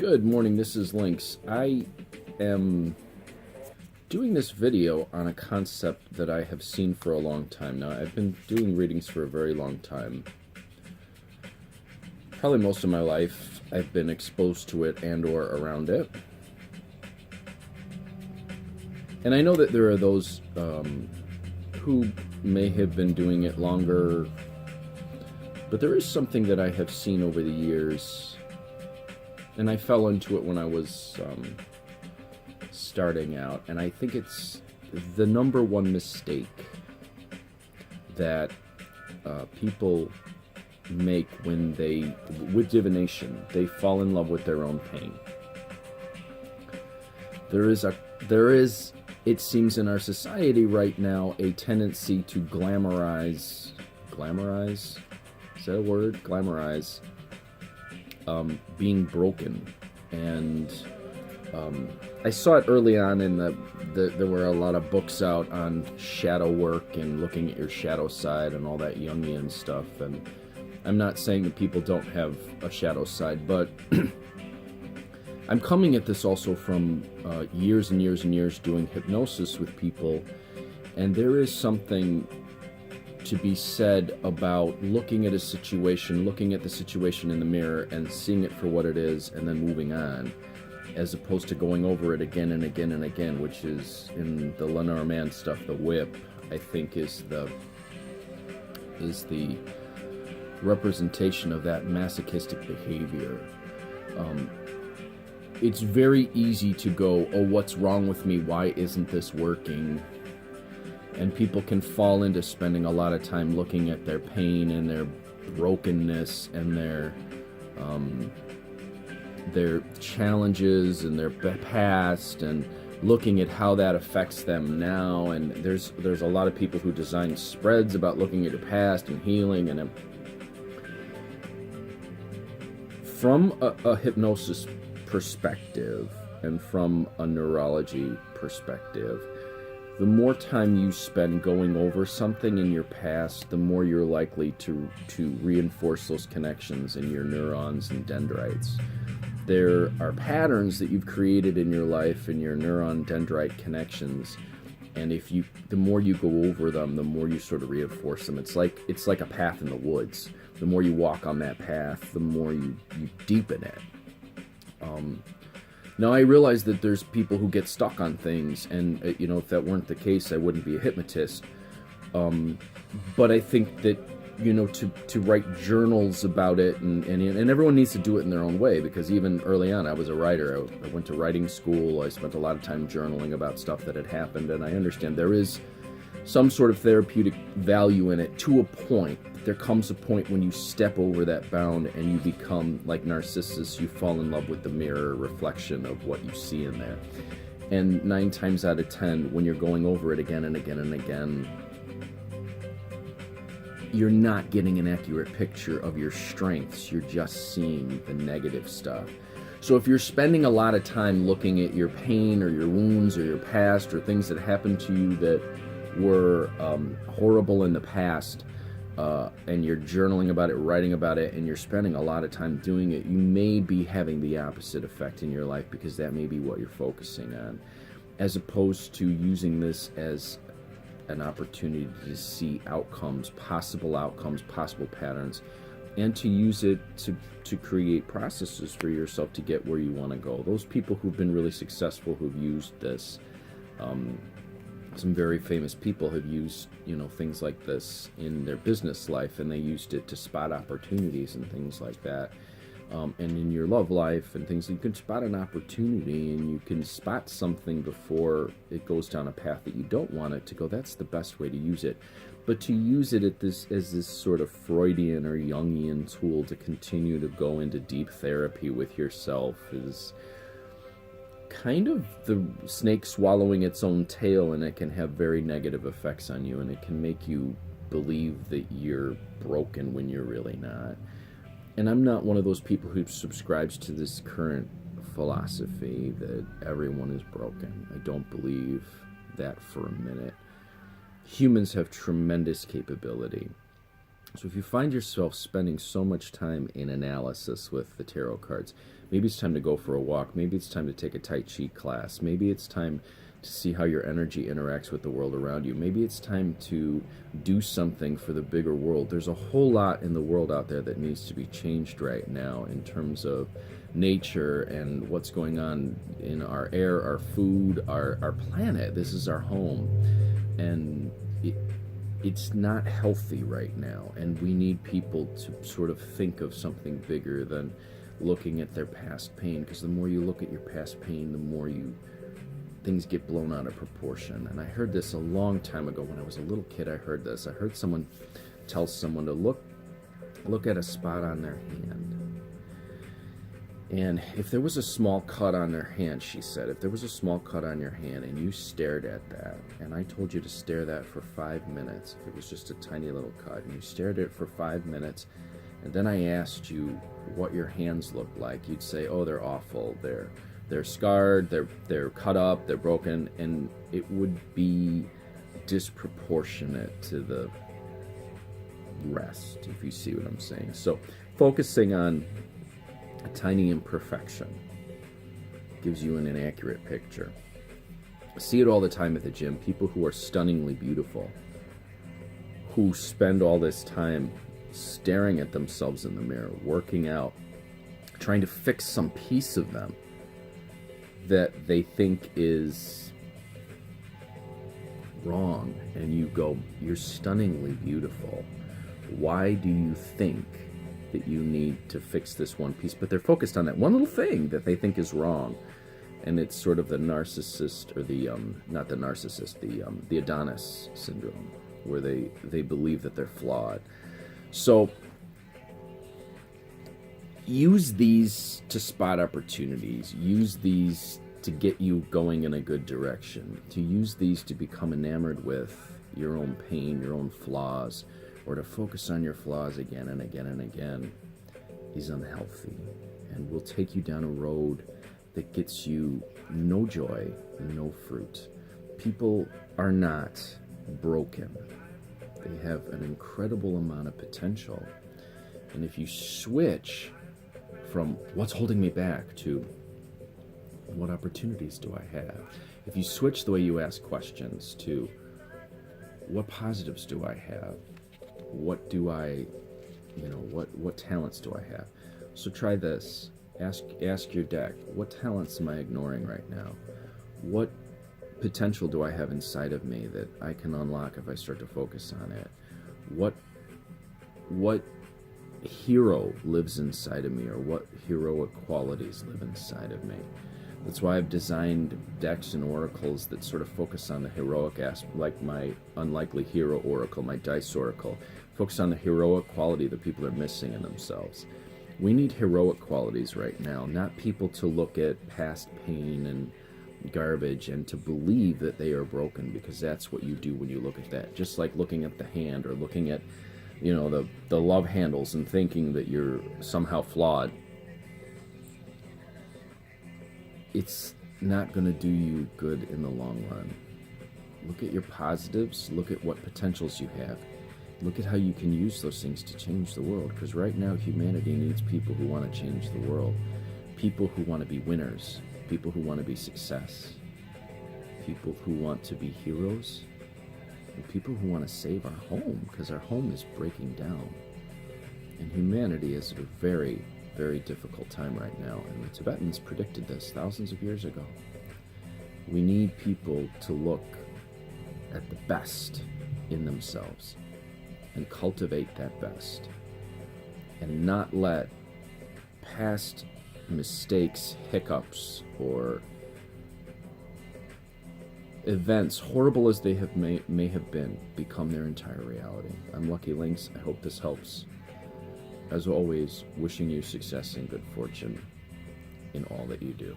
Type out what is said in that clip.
Good morning, this is Lynx. I am doing this video on a concept that I have seen for a long time now. I've been doing readings for a very long time. Probably most of my life I've been exposed to it and or around it. And I know that there are those who may have been doing it longer, but there is something that I have seen over the years, and I fell into it when I was starting out, and I think it's the number one mistake that people make when they, with divination, they fall in love with their own pain. There is, it seems in our society right now, a tendency to glamorize, is that a word? Glamorize being broken. And I saw it early on in there were a lot of books out on shadow work and looking at your shadow side and all that Jungian stuff. And I'm not saying that people don't have a shadow side, but I'm coming at this also from years and years and years doing hypnosis with people, and there is something to be said about looking at a situation, looking at the situation in the mirror and seeing it for what it is and then moving on, as opposed to going over it again and again and again, which is in the Lenormand stuff, the whip, I think is the representation of that masochistic behavior. It's very easy to go, oh, what's wrong with me? Why isn't this working? And people can fall into spending a lot of time looking at their pain and their brokenness and their challenges and their past, and looking at how that affects them now. And there's a lot of people who design spreads about looking at your past and healing. And from a hypnosis perspective and from a neurology perspective, the more time you spend going over something in your past, the more you're likely to reinforce those connections in your neurons and dendrites. There are patterns that you've created in your life in your neuron dendrite connections, and the more you go over them, the more you sort of reinforce them. It's like a path in the woods. The more you walk on that path, the more you deepen it. Now, I realize that there's people who get stuck on things, and if that weren't the case, I wouldn't be a hypnotist. But I think that to write journals about it, and everyone needs to do it in their own way, because even early on, I was a writer. I went to writing school. I spent a lot of time journaling about stuff that had happened, and I understand there is some sort of therapeutic value in it to a point. There comes a point when you step over that bound and you become like Narcissus. You fall in love with the mirror reflection of what you see in there. And 9 times out of 10, when you're going over it again and again and again, you're not getting an accurate picture of your strengths. You're just seeing the negative stuff. So if you're spending a lot of time looking at your pain or your wounds or your past or things that happened to you that were horrible in the past, and you're journaling about it, writing about it, and you're spending a lot of time doing it, you may be having the opposite effect in your life, because that may be what you're focusing on, as opposed to using this as an opportunity to see outcomes, possible patterns, and to use it to create processes for yourself to get where you want to go. Those people who've been really successful, who've used this, some very famous people have used things like this in their business life, and they used it to spot opportunities and things like that. And in your love life and things, you can spot an opportunity, and you can spot something before it goes down a path that you don't want it to go. That's the best way to use it. But to use it as this sort of Freudian or Jungian tool to continue to go into deep therapy with yourself is kind of the snake swallowing its own tail, and it can have very negative effects on you, and it can make you believe that you're broken when you're really not. And I'm not one of those people who subscribes to this current philosophy that everyone is broken. I don't believe that for a minute. Humans have tremendous capability. So if you find yourself spending so much time in analysis with the tarot cards, Maybe it's time to go for a walk. Maybe it's time to take a Tai Chi class. Maybe it's time to see how your energy interacts with the world around you. Maybe it's time to do something for the bigger world. There's a whole lot in the world out there that needs to be changed right now in terms of nature and what's going on in our air, our food, our planet. This is our home. And it's not healthy right now. And we need people to sort of think of something bigger than looking at their past pain. Because the more you look at your past pain, the more things get blown out of proportion. And I heard this a long time ago when I was a little kid. I heard this. I heard someone tell someone to look at a spot on their hand. And if there was a small cut on their hand, she said, if there was a small cut on your hand and you stared at that, and I told you to stare at that for 5 minutes, if it was just a tiny little cut, and you stared at it for 5 minutes, and then I asked you what your hands looked like, you'd say, oh, they're awful, they're scarred, they're cut up, they're broken, and it would be disproportionate to the rest, if you see what I'm saying. So focusing on a tiny imperfection gives you an inaccurate picture. I see it all the time at the gym. People who are stunningly beautiful, who spend all this time staring at themselves in the mirror, working out, trying to fix some piece of them that they think is wrong. And you go, you're stunningly beautiful. Why do you think that you need to fix this one piece? But they're focused on that one little thing that they think is wrong. And it's sort of the narcissist, or the not the narcissist, the Adonis syndrome, where they believe that they're flawed. So use these to spot opportunities. Use these to get you going in a good direction. To use these to become enamored with your own pain, your own flaws, or to focus on your flaws again and again and again is unhealthy and will take you down a road that gets you no joy and no fruit. People are not broken. They have an incredible amount of potential. And if you switch from what's holding me back to what opportunities do I have, if you switch the way you ask questions to what positives do I have, what do I, what talents do I have? So try this. Ask your deck, what talents am I ignoring right now? What potential do I have inside of me that I can unlock if I start to focus on it? What hero lives inside of me, or what heroic qualities live inside of me? That's why I've designed decks and oracles that sort of focus on the heroic aspect, like my Unlikely Hero Oracle, my Dice Oracle. Focus on the heroic quality that people are missing in themselves. We need heroic qualities right now, not people to look at past pain and garbage and to believe that they are broken, because that's what you do when you look at that. Just like looking at the hand, or looking at, the love handles and thinking that you're somehow flawed. It's not going to do you good in the long run. Look at your positives. Look at what potentials you have. Look at how you can use those things to change the world. Because right now, humanity needs people who want to change the world. People who want to be winners. People who want to be success. People who want to be heroes. And people who want to save our home, because our home is breaking down. And humanity is at a very, very difficult time right now. And the Tibetans predicted this thousands of years ago. We need people to look at the best in themselves and cultivate that best, and not let past mistakes, hiccups, or events, horrible as they may have been, become their entire reality. I'm Lucky Links. I hope this helps. As always, wishing you success and good fortune in all that you do.